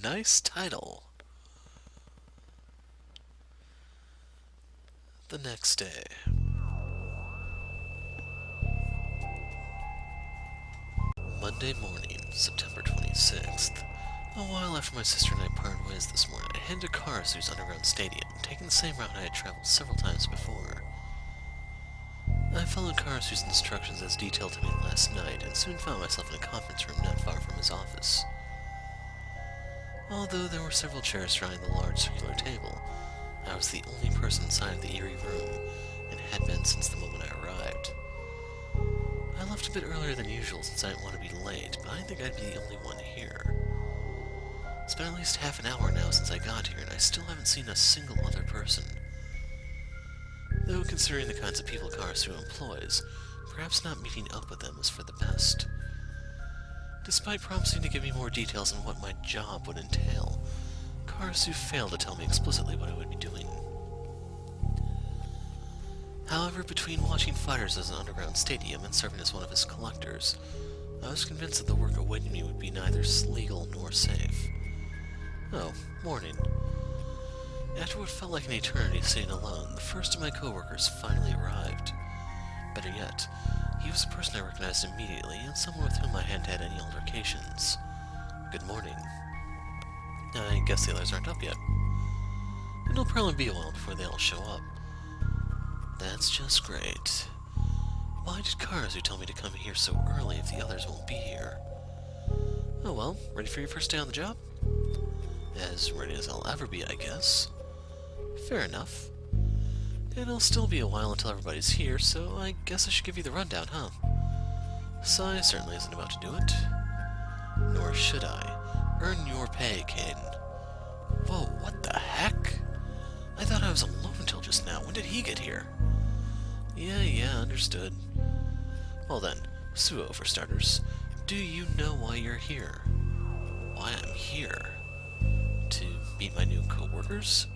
Nice title. The next day. Monday morning, September 26th. A while after my sister and I parted ways this morning, I headed to Karasu's underground stadium, taking the same route I had traveled several times before. I followed Karasu's instructions as detailed to me last night, and soon found myself in a conference room not far from his office. Although there were several chairs surrounding the large circular table, I was the only person inside of the eerie room, and had been since the moment I arrived. I left a bit earlier than usual since I didn't want to be late, but I didn't think I'd be the only one here. It's been at least half an hour now since I got here, and I still haven't seen a single other person. Though, considering the kinds of people Karasu employs, perhaps not meeting up with them is for the best. Despite promising to give me more details on what my job would entail, Karasu failed to tell me explicitly what I would be doing. However, between watching fighters as an underground stadium and serving as one of his collectors, I was convinced that the work awaiting me would be neither legal nor safe. Oh, morning. After what felt like an eternity sitting alone, the first of my coworkers finally arrived. Better yet, he was a person I recognized immediately, and someone with whom I hadn't had any altercations. Good morning. I guess the others aren't up yet. It'll probably be a while before they all show up. That's just great. Why did Karasu tell me to come here so early if the others won't be here? Oh well, ready for your first day on the job? As ready as I'll ever be, I guess. Fair enough. It'll still be a while until everybody's here, so I guess I should give you the rundown, huh? Sai certainly isn't about to do it. Nor should I. Earn your pay, Caden. Whoa, what the heck? I thought I was alone until just now. When did he get here? Yeah, understood. Well then, Suo for starters. Do you know why you're here? Why I'm here? To meet my new co-workers?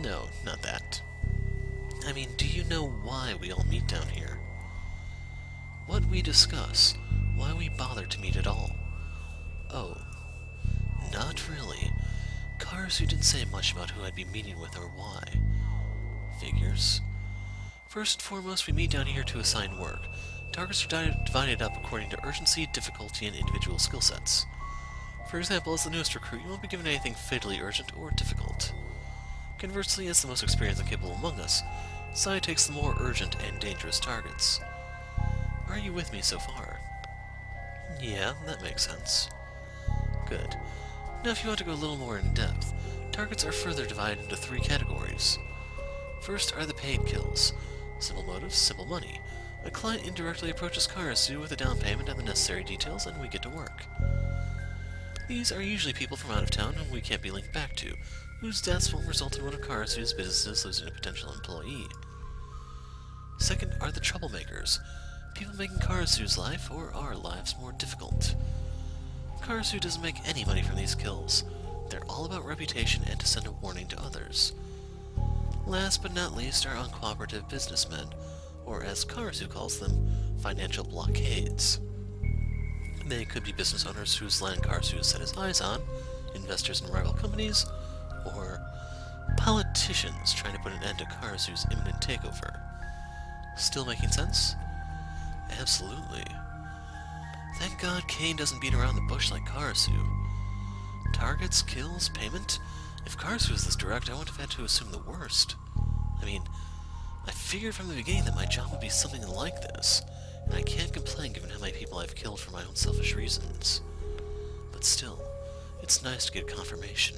No, not that. I mean, do you know why we all meet down here? What we discuss, why we bother to meet at all? Oh, not really. Karasu didn't say much about who I'd be meeting with or why. Figures. First and foremost, we meet down here to assign work. Targets are divided up according to urgency, difficulty, and individual skill sets. For example, as the newest recruit, you won't be given anything fatally urgent or difficult. Conversely, as the most experienced and capable among us, Sai takes the more urgent and dangerous targets. Are you with me so far? Yeah, that makes sense. Good. Now if you want to go a little more in depth, targets are further divided into 3 categories. First are the paid kills. Simple motives, simple money. A client indirectly approaches Karasu with a down payment and the necessary details, and we get to work. These are usually people from out of town whom we can't be linked back to, whose deaths will result in one of Karasu's businesses losing a potential employee. Second are the troublemakers, people making Karasu's life, or our lives, more difficult. Karasu doesn't make any money from these kills. They're all about reputation and to send a warning to others. Last but not least are uncooperative businessmen, or as Karasu calls them, financial blockades. They could be business owners whose land Karasu has set his eyes on, investors in rival companies, or politicians trying to put an end to Karasu's imminent takeover. Still making sense? Absolutely. Thank God Kane doesn't beat around the bush like Karasu. Targets, kills, payment? If Karasu was this direct, I wouldn't have had to assume the worst. I mean, I figured from the beginning that my job would be something like this, and I can't complain given how many people I've killed for my own selfish reasons. But still, it's nice to get confirmation.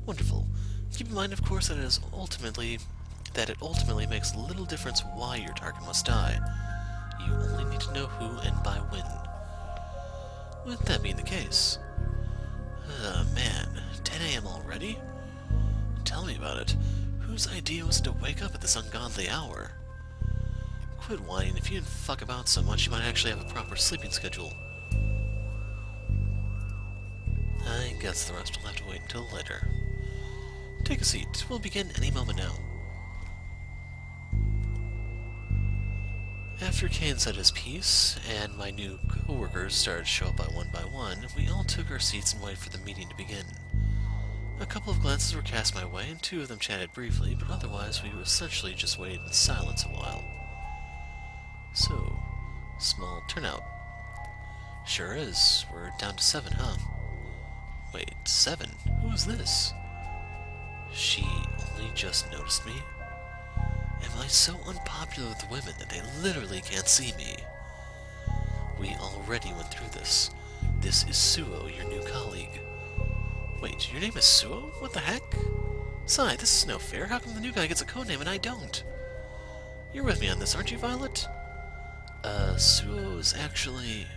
Wonderful. Keep in mind, of course, that it ultimately makes little difference why your target must die. You only need to know who and by when. With that being the case... man, 10 AM already? Tell me about it. Whose idea was it to wake up at this ungodly hour? Quit whining. If you didn't fuck about so much, you might actually have a proper sleeping schedule. I guess the rest will have to wait until later. Take a seat. We'll begin any moment now. After Kane said his piece, and my new co-workers started to show up by one, we all took our seats and waited for the meeting to begin. A couple of glances were cast my way, and two of them chatted briefly, but otherwise we essentially just waited in silence a while. So, small turnout. Sure is. We're down to 7, huh? Wait, 7? Who's this? She only just noticed me? Am I so unpopular with women that they literally can't see me? We already went through this. This is Suo, your new colleague. Wait, your name is Suo? What the heck? Sai, this is no fair. How come the new guy gets a codename and I don't? You're with me on this, aren't you, Violet? Suo is actually...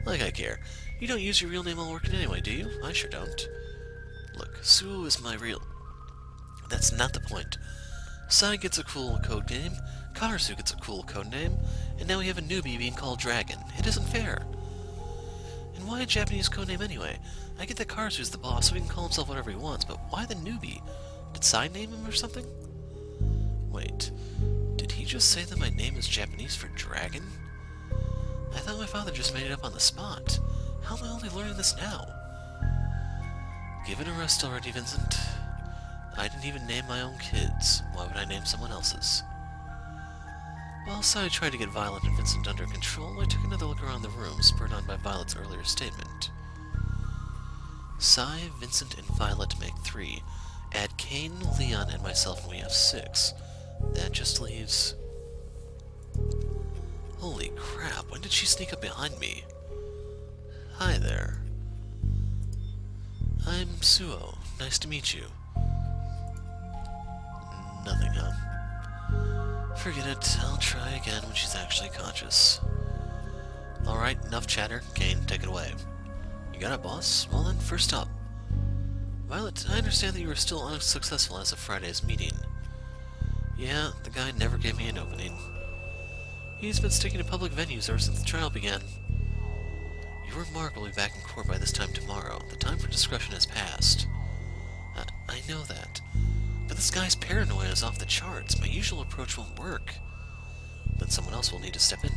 Like I care. You don't use your real name while working anyway, do you? I sure don't. Look, Suo is my real... That's not the point. Sai gets a cool code name, Karasu gets a cool code name, and now we have a newbie being called Dragon. It isn't fair. And why a Japanese code name anyway? I get that Karasu's the boss, so he can call himself whatever he wants, but why the newbie? Did Sai name him or something? Wait, did he just say that my name is Japanese for dragon? I thought my father just made it up on the spot. How am I only learning this now? Given a rest already, Vincent. I didn't even name my own kids. Why would I name someone else's? While Sai tried to get Violet and Vincent under control, I took another look around the room, spurred on by Violet's earlier statement. Sai, Vincent, and Violet make 3. Add Kane, Leon, and myself, and we have 6. That just leaves... Holy crap, when did she sneak up behind me? Hi there. I'm Suo. Nice to meet you. Nothing, huh? Forget it. I'll try again when she's actually conscious. Alright, enough chatter. Kane, take it away. You got it, boss? Well then, first up. Violet, I understand that you were still unsuccessful as of Friday's meeting. Yeah, the guy never gave me an opening. He's been sticking to public venues ever since the trial began. Your Mark will be back in court by this time tomorrow. The time for discretion has passed. I know that. But this guy's paranoia is off the charts. My usual approach won't work. Then someone else will need to step in.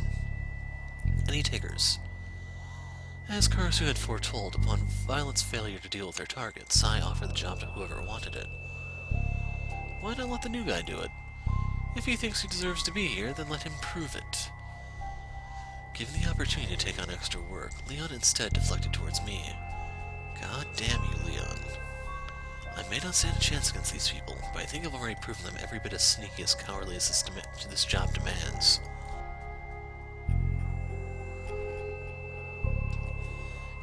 Any takers? As Karasu had foretold, upon Violet's failure to deal with their target, Sai offered the job to whoever wanted it. Why not let the new guy do it? If he thinks he deserves to be here, then let him prove it. Given the opportunity to take on extra work, Leon instead deflected towards me. God damn you, Leon. I may not stand a chance against these people, but I think I've already proven them every bit as sneaky as cowardly as this job demands.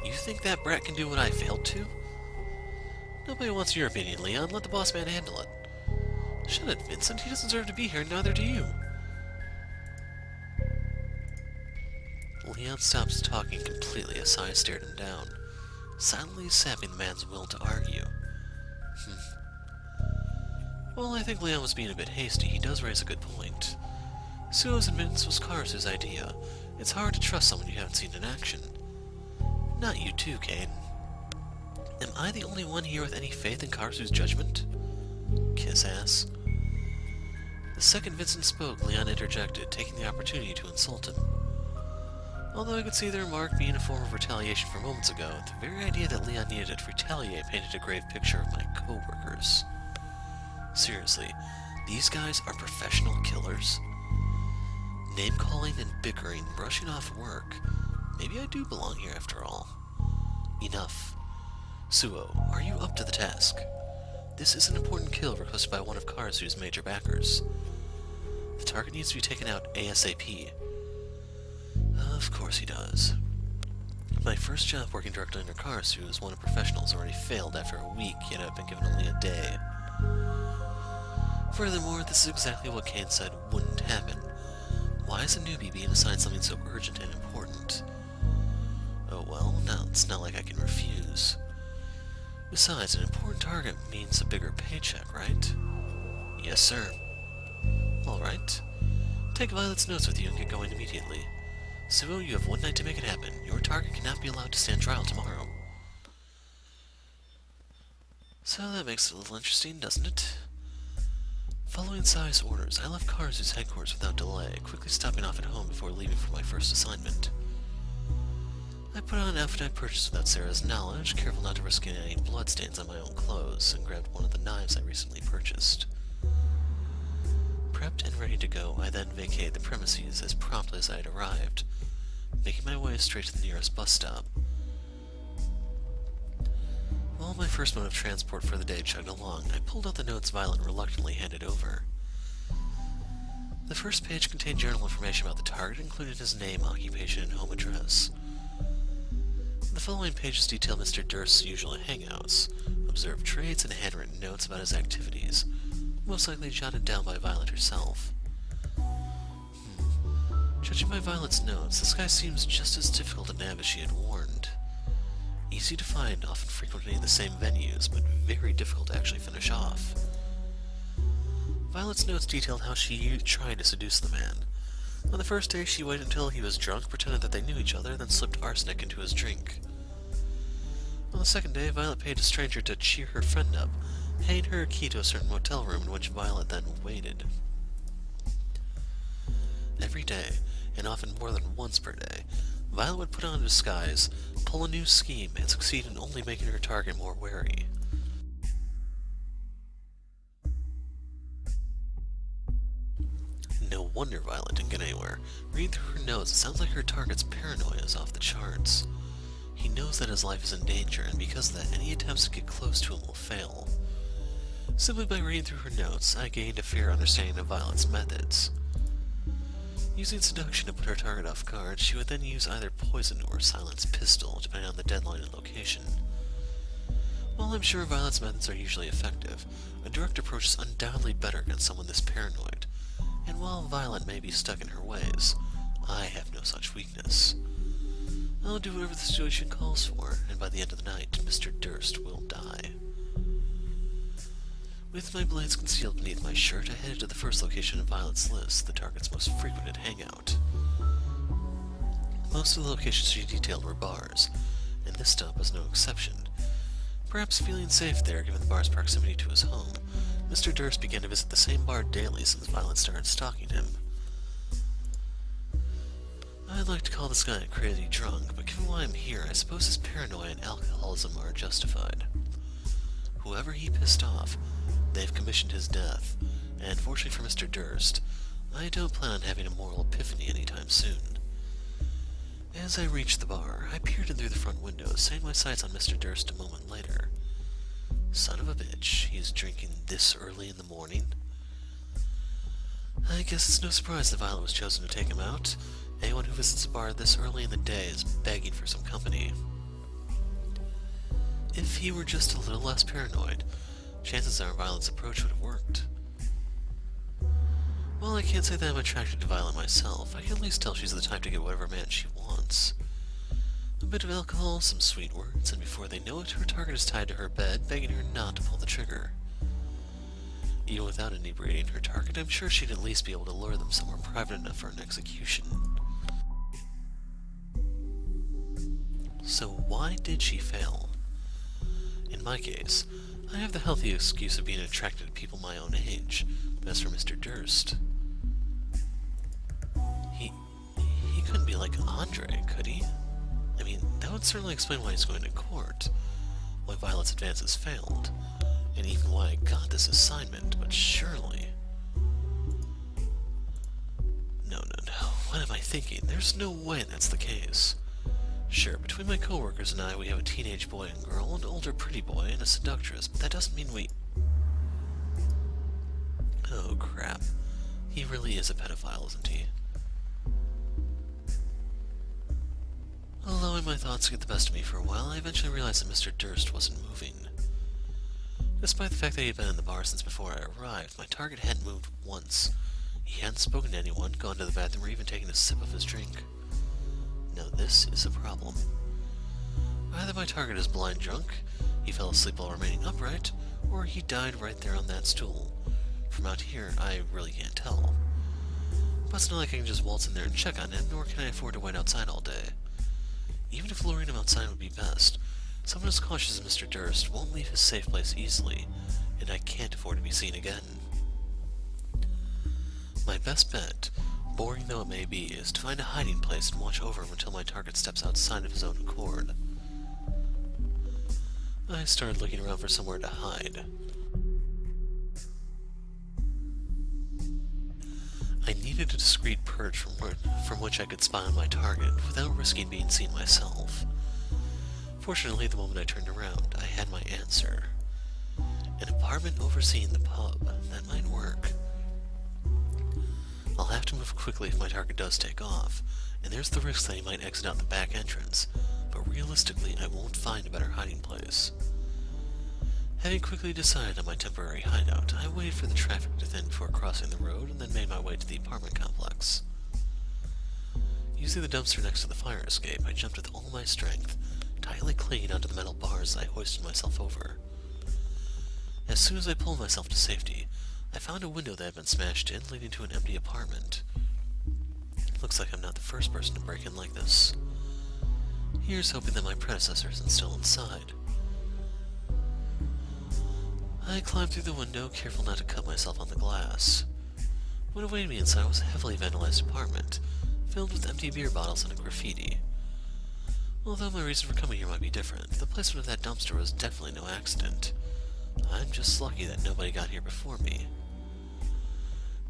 You think that brat can do what I failed to? Nobody wants your opinion, Leon. Let the boss man handle it. Shut it, Vincent. He doesn't deserve to be here, neither do you. Leon stops talking completely as Sai stared him down, silently sapping the man's will to argue. Well, I think Leon was being a bit hasty. He does raise a good point. Suo's admittance was Karasu's idea. It's hard to trust someone you haven't seen in action. Not you too, Kane. Am I the only one here with any faith in Karasu's judgment? Kiss ass. The second Vincent spoke, Leon interjected, taking the opportunity to insult him. Although I could see the remark being a form of retaliation from moments ago, the very idea that Leon needed to retaliate painted a grave picture of my co-workers. Seriously, these guys are professional killers? Name-calling and bickering, brushing off work. Maybe I do belong here after all. Enough. Suo, are you up to the task? This is an important kill requested by one of Karasu's major backers. The target needs to be taken out ASAP. Of course he does. My first job working directly under Karasu as one of professionals already failed after a week, yet I've been given only a day. Furthermore, this is exactly what Kane said wouldn't happen. Why is a newbie being assigned something so urgent and important? Oh well, now it's not like I can refuse. Besides, an important target means a bigger paycheck, right? Yes, sir. Alright. Take Violet's notes with you and get going immediately. Suo, you have one night to make it happen. Your target cannot be allowed to stand trial tomorrow. So that makes it a little interesting, doesn't it? Following Sai's orders, I left Karazu's headquarters without delay, quickly stopping off at home before leaving for my first assignment. I put on an outfit I purchased without Sarah's knowledge, careful not to risk any bloodstains on my own clothes, and grabbed one of the knives I recently purchased. Prepped and ready to go, I then vacated the premises as promptly as I had arrived, making my way straight to the nearest bus stop. While my first mode of transport for the day chugged along, I pulled out the notes Violet reluctantly handed over. The first page contained general information about the target, including his name, occupation, and home address. The following pages detail Mr. Durst's usual hangouts, observed traits, and handwritten notes about his activities, most likely jotted down by Violet herself. Judging by Violet's notes, this guy seems just as difficult to nab as she had warned. Easy to find, often frequenting the same venues, but very difficult to actually finish off. Violet's notes detailed how she tried to seduce the man. On the first day, she waited until he was drunk, pretended that they knew each other, then slipped arsenic into his drink. On the second day, Violet paid a stranger to cheer her friend up, handing her a key to a certain motel room in which Violet then waited. Every day, and often more than once per day, Violet would put on a disguise, pull a new scheme, and succeed in only making her target more wary. No wonder Violet didn't get anywhere. Reading through her notes, it sounds like her target's paranoia is off the charts. He knows that his life is in danger, and because of that, any attempts to get close to him will fail. Simply by reading through her notes, I gained a fair understanding of Violet's methods. Using seduction to put her target off guard, she would then use either poison or a silenced pistol, depending on the deadline and location. While I'm sure Violet's methods are usually effective, a direct approach is undoubtedly better against someone this paranoid, and while Violet may be stuck in her ways, I have no such weakness. I'll do whatever the situation calls for, and by the end of the night, Mr. Durst will die. With my blades concealed beneath my shirt, I headed to the first location of Violet's list, the target's most frequented hangout. Most of the locations she detailed were bars, and this stop was no exception. Perhaps feeling safe there given the bar's proximity to his home, Mr. Durst began to visit the same bar daily since Violet started stalking him. I'd like to call this guy a crazy drunk, but given why I'm here, I suppose his paranoia and alcoholism are justified. Whoever he pissed off, they've commissioned his death, and fortunately for Mr. Durst, I don't plan on having a moral epiphany anytime soon. As I reached the bar, I peered in through the front window, setting my sights on Mr. Durst a moment later. Son of a bitch, he's drinking this early in the morning? I guess it's no surprise that Violet was chosen to take him out. Anyone who visits a bar this early in the day is begging for some company. If he were just a little less paranoid, chances are Violet's approach would have worked. While I can't say that I'm attracted to Violet myself, I can at least tell she's the type to get whatever man she wants. A bit of alcohol, some sweet words, and before they know it, her target is tied to her bed, begging her not to pull the trigger. Even without inebriating her target, I'm sure she'd at least be able to lure them somewhere private enough for an execution. So why did she fail? In my case, I have the healthy excuse of being attracted to people my own age, but as for Mr. Durst, he couldn't be like Andre, could he? I mean, that would certainly explain why he's going to court, why Violet's advances failed, and even why I got this assignment, but surely... No, what am I thinking? There's no way that's the case. Sure, between my coworkers and I, we have a teenage boy and girl, an older pretty boy, and a seductress, but that doesn't mean we... Oh, crap. He really is a pedophile, isn't he? Allowing my thoughts to get the best of me for a while, I eventually realized that Mr. Durst wasn't moving. Despite the fact that he had been in the bar since before I arrived, my target hadn't moved once. He hadn't spoken to anyone, gone to the bathroom, or even taken a sip of his drink. Now this is a problem. Either my target is blind drunk, he fell asleep while remaining upright, or he died right there on that stool. From out here, I really can't tell. But it's not like I can just waltz in there and check on him, nor can I afford to wait outside all day. Even if luring him outside would be best, someone as cautious as Mr. Durst won't leave his safe place easily, and I can't afford to be seen again. My best bet, boring though it may be, is to find a hiding place and watch over him until my target steps outside of his own accord. I started looking around for somewhere to hide. I needed a discreet perch from which I could spy on my target without risking being seen myself. Fortunately, the moment I turned around, I had my answer. An apartment overseeing the pub. That might work. I'll have to move quickly if my target does take off, and there's the risk that he might exit out the back entrance, but realistically I won't find a better hiding place. Having quickly decided on my temporary hideout, I waited for the traffic to thin before crossing the road and then made my way to the apartment complex. Using the dumpster next to the fire escape, I jumped with all my strength, tightly clinging onto the metal bars I hoisted myself over. As soon as I pulled myself to safety, I found a window that had been smashed in, leading to an empty apartment. Looks like I'm not the first person to break in like this. Here's hoping that my predecessor isn't still inside. I climbed through the window, careful not to cut myself on the glass. What awaited me inside was a heavily vandalized apartment, filled with empty beer bottles and a graffiti. Although my reason for coming here might be different, the placement of that dumpster was definitely no accident. I'm just lucky that nobody got here before me.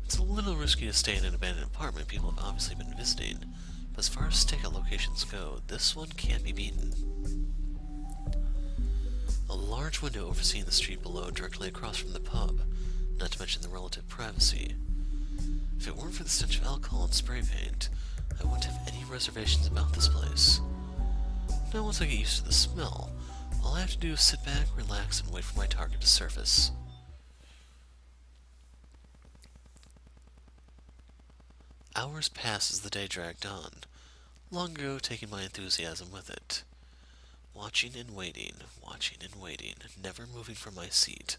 It's a little risky to stay in an abandoned apartment people have obviously been visiting, but as far as stakeout locations go, this one can't be beaten. A large window overseeing the street below directly across from the pub, not to mention the relative privacy. If it weren't for the stench of alcohol and spray paint, I wouldn't have any reservations about this place. Now once I get used to the smell, all I have to do is sit back, relax, and wait for my target to surface. Hours passed as the day dragged on, long ago taking my enthusiasm with it. Watching and waiting, never moving from my seat,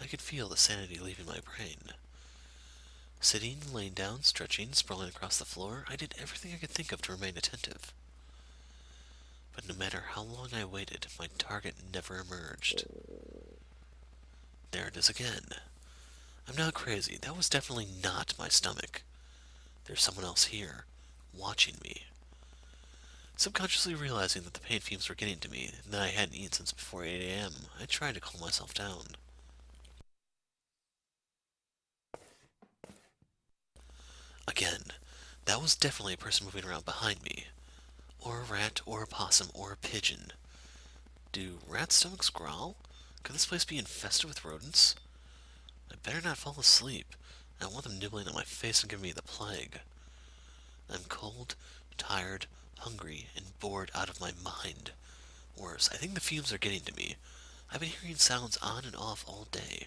I could feel the sanity leaving my brain. Sitting, laying down, stretching, sprawling across the floor, I did everything I could think of to remain attentive. But no matter how long I waited, my target never emerged. There it is again. I'm not crazy. That was definitely not my stomach. There's someone else here, watching me. Subconsciously realizing that the pain fumes were getting to me, and that I hadn't eaten since before 8 a.m., I tried to calm myself down. Again, that was definitely a person moving around behind me. Or a rat, or a possum, or a pigeon. Do rat stomachs growl? Could this place be infested with rodents? I better not fall asleep. I don't want them nibbling on my face and giving me the plague. I'm cold, tired, hungry, and bored out of my mind. Worse, I think the fumes are getting to me. I've been hearing sounds on and off all day.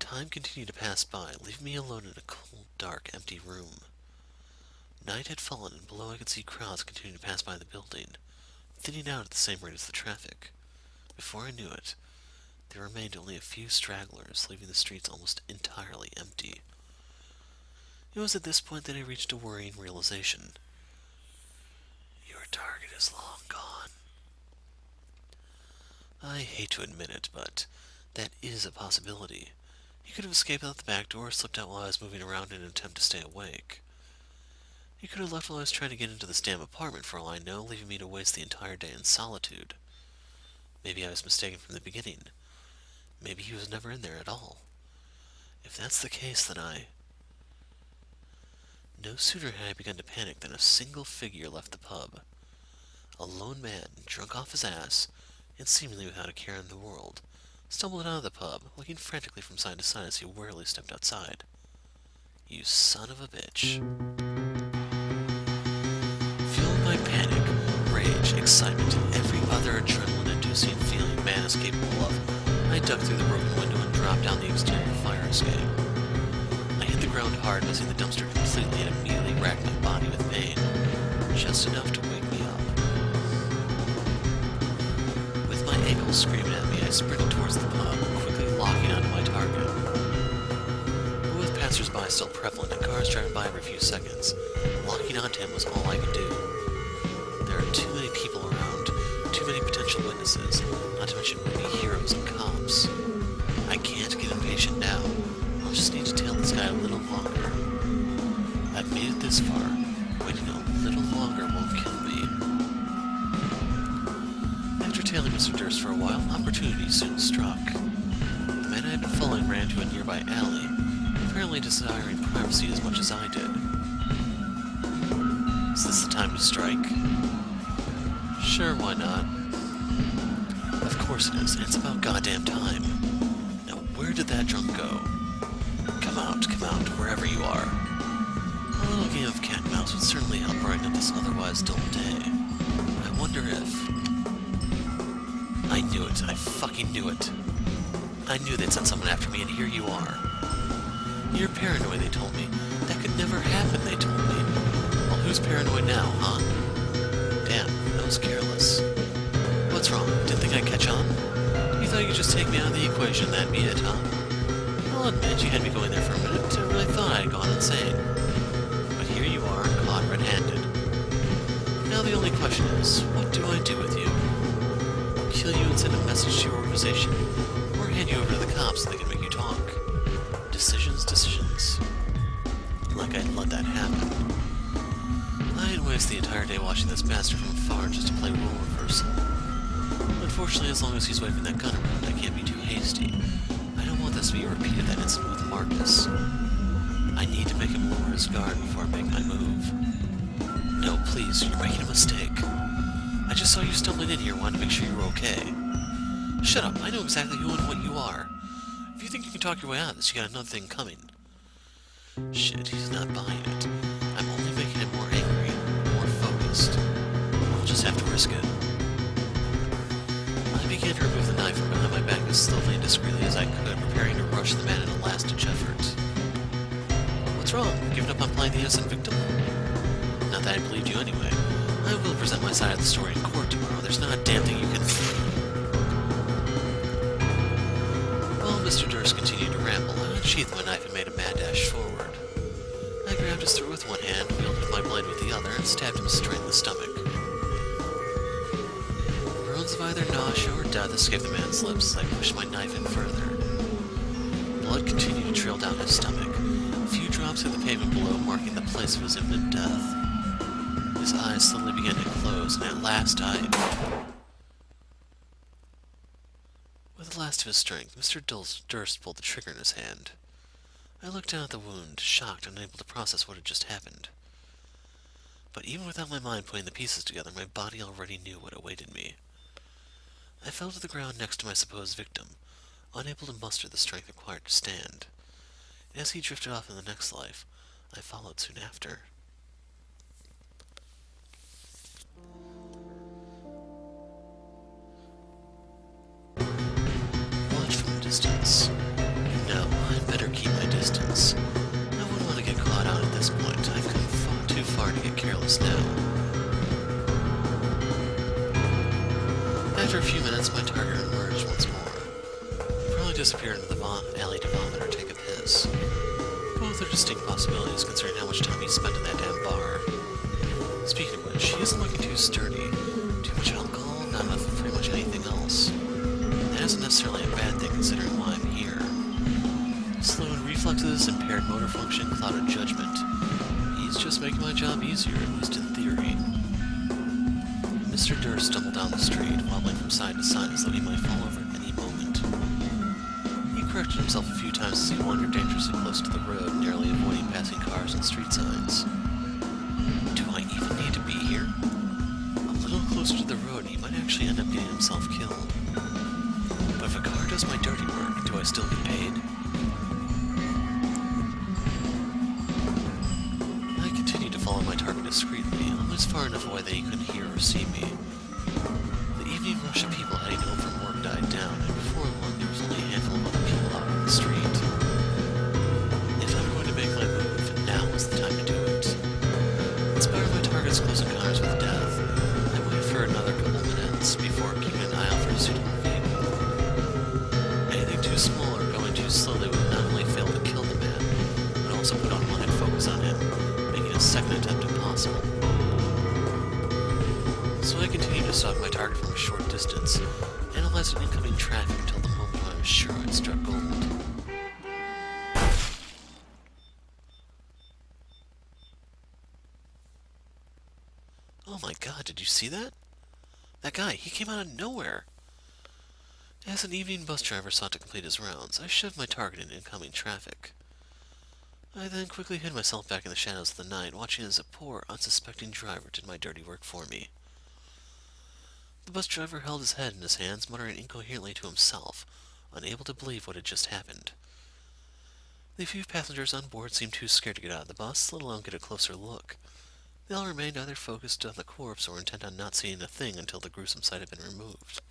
Time continued to pass by, leaving me alone in a cold, dark, empty room. Night had fallen, and below I could see crowds continuing to pass by the building, thinning out at the same rate as the traffic. Before I knew it, there remained only a few stragglers, leaving the streets almost entirely empty. It was at this point that I reached a worrying realization. Your target is long gone. I hate to admit it, but that is a possibility. He could have escaped out the back door or slipped out while I was moving around in an attempt to stay awake. He could have left while I was trying to get into this damn apartment for all I know, leaving me to waste the entire day in solitude. Maybe I was mistaken from the beginning. Maybe he was never in there at all. If that's the case, then No sooner had I begun to panic than a single figure left the pub. A lone man, drunk off his ass, and seemingly without a care in the world, stumbled out of the pub, looking frantically from side to side as he warily stepped outside. You son of a bitch. Filled by panic, rage, excitement, and every other adrenaline-inducing feeling man is capable of, I ducked through the broken window and dropped down the exterior fire escape. I hit the ground hard, missing the dumpster completely, and immediately racked my body with pain, just enough to wake me up. With my ankles screaming at me, I sprinted towards the pub, quickly locking onto my target. But with passers-by still prevalent and cars driving by every few seconds, locking onto him was all I could do. There are too many people around, too many potential witnesses, not to mention many heroes and cops. I can't get impatient made it this far. Waiting a little longer won't kill me. After tailing Mr. Durst for a while, opportunity soon struck. The man I had been following ran to a nearby alley, apparently desiring privacy as much as I did. Is this the time to strike? Sure, why not? Of course it is, and it's about goddamn time. Now, where did that drunk go? Come out, wherever you are. A little game of cat and mouse would certainly help brighten up this otherwise dull day. I wonder if... I knew it. I fucking knew it. I knew they'd send someone after me, and here you are. You're paranoid, they told me. That could never happen, they told me. Well, who's paranoid now, huh? Damn, that was careless. What's wrong? Didn't think I'd catch on? You thought you could just take me out of the equation, that'd be it, huh? I'll admit, you had me going there for a minute. I really thought I'd gone insane. But here you are, caught red-handed. Now the only question is, what do I do with you? Kill you and send a message to your organization, or hand you over to the cops so they can make you talk? Decisions. Like I'd let that happen. I'd waste the entire day watching this bastard from afar just to play role reversal. Unfortunately, as long as he's waving that gun around, I can't be too hasty. I don't want this to be a repeat of that incident with Marcus. I need to make him lower his guard before I make my move. No, please, you're making a mistake. I just saw you stumbling in here, wanted to make sure you were okay. Shut up, I know exactly who and what you are. If you think you can talk your way out of this, you got another thing coming. Shit, he's not buying it. I'm only making him more angry, more focused. I'll just have to risk it. I began to remove the knife from behind my back as slowly and discreetly as I could, preparing to rush the man in a last-ditch effort. What's wrong? Giving up on playing the innocent victim? Not that I believed you anyway. I will present my side of the story in court tomorrow. There's not a damn thing you can... While Mr. Durst continued to ramble, I unsheathed my knife and made a mad dash forward. I grabbed his throat with one hand, wielded my blade with the other, and stabbed him straight in the stomach. Groans of either nausea or death escaped the man's lips as I pushed my knife in further. Blood continued to trail down his stomach, a few drops hit the pavement below, marking the place of his imminent death. His eyes slowly began to close, and at last With the last of his strength, Mr. Durst pulled the trigger in his hand. I looked down at the wound, shocked, unable to process what had just happened. But even without my mind putting the pieces together, my body already knew what awaited me. I fell to the ground next to my supposed victim, unable to muster the strength required to stand. And as he drifted off in the next life, I followed soon after. Watch from a distance. No, I'd better keep my distance. I wouldn't want to get caught out at this point. I've come too far to get careless now. After a few minutes, my target emerged once more. He probably disappeared into the alley to vomit or take a piss. Both are distinct possibilities, considering how much time he spent in that damn bar. Speaking of which, he isn't looking too sturdy. Too much alcohol, not enough of pretty much anything else. That isn't necessarily a bad thing, considering why I'm here. Slowed reflexes, impaired motor function, clouded judgment. He's just making my job easier, at least in theory. Mr. Durst stumbled down the street, wobbling from side to side as though he might fall over at any moment. He corrected himself a few times as he wandered dangerously close to the road, narrowly avoiding passing cars and street signs. Do I even need to be here? A little closer to the road, he might actually end up getting himself killed. But if a car does my dirty work, do I still get paid? I continued to follow my target discreetly, almost far enough away that he couldn't hear or see me. The evening rush of people heading home from work died down, and before long there was only a handful of other people out on the street. If I'm going to make my move, now is the time to do it. In spite of my target's close encounters with death, I waited for another couple minutes before keeping an eye out for a suitable vehicle. Anything too small or going too slowly would not only fail to kill the man, but also put unwanted focus on him, making a second attempt impossible. So I continued to stalk my target from a short distance, analyzing incoming traffic until the moment when I was sure I'd struck gold. Oh my god, did you see that? That guy, he came out of nowhere. As an evening bus driver sought to complete his rounds, I shoved my target into incoming traffic. I then quickly hid myself back in the shadows of the night, watching as a poor, unsuspecting driver did my dirty work for me. The bus driver held his head in his hands, muttering incoherently to himself, unable to believe what had just happened. The few passengers on board seemed too scared to get out of the bus, let alone get a closer look. They all remained either focused on the corpse or intent on not seeing a thing until the gruesome sight had been removed.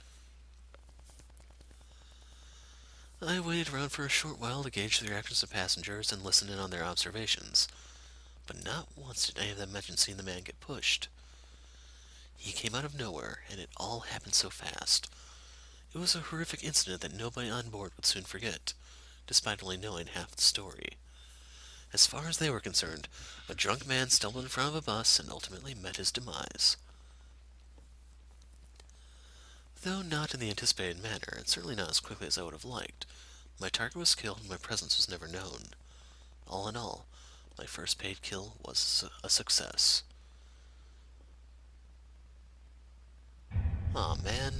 I waited around for a short while to gauge the reactions of passengers and listen in on their observations, but not once did any of them mention seeing the man get pushed. He came out of nowhere, and it all happened so fast. It was a horrific incident that nobody on board would soon forget, despite only knowing half the story. As far as they were concerned, a drunk man stumbled in front of a bus and ultimately met his demise. Though not in the anticipated manner, and certainly not as quickly as I would have liked, my target was killed and my presence was never known. All in all, my first paid kill was a success. Aw, man.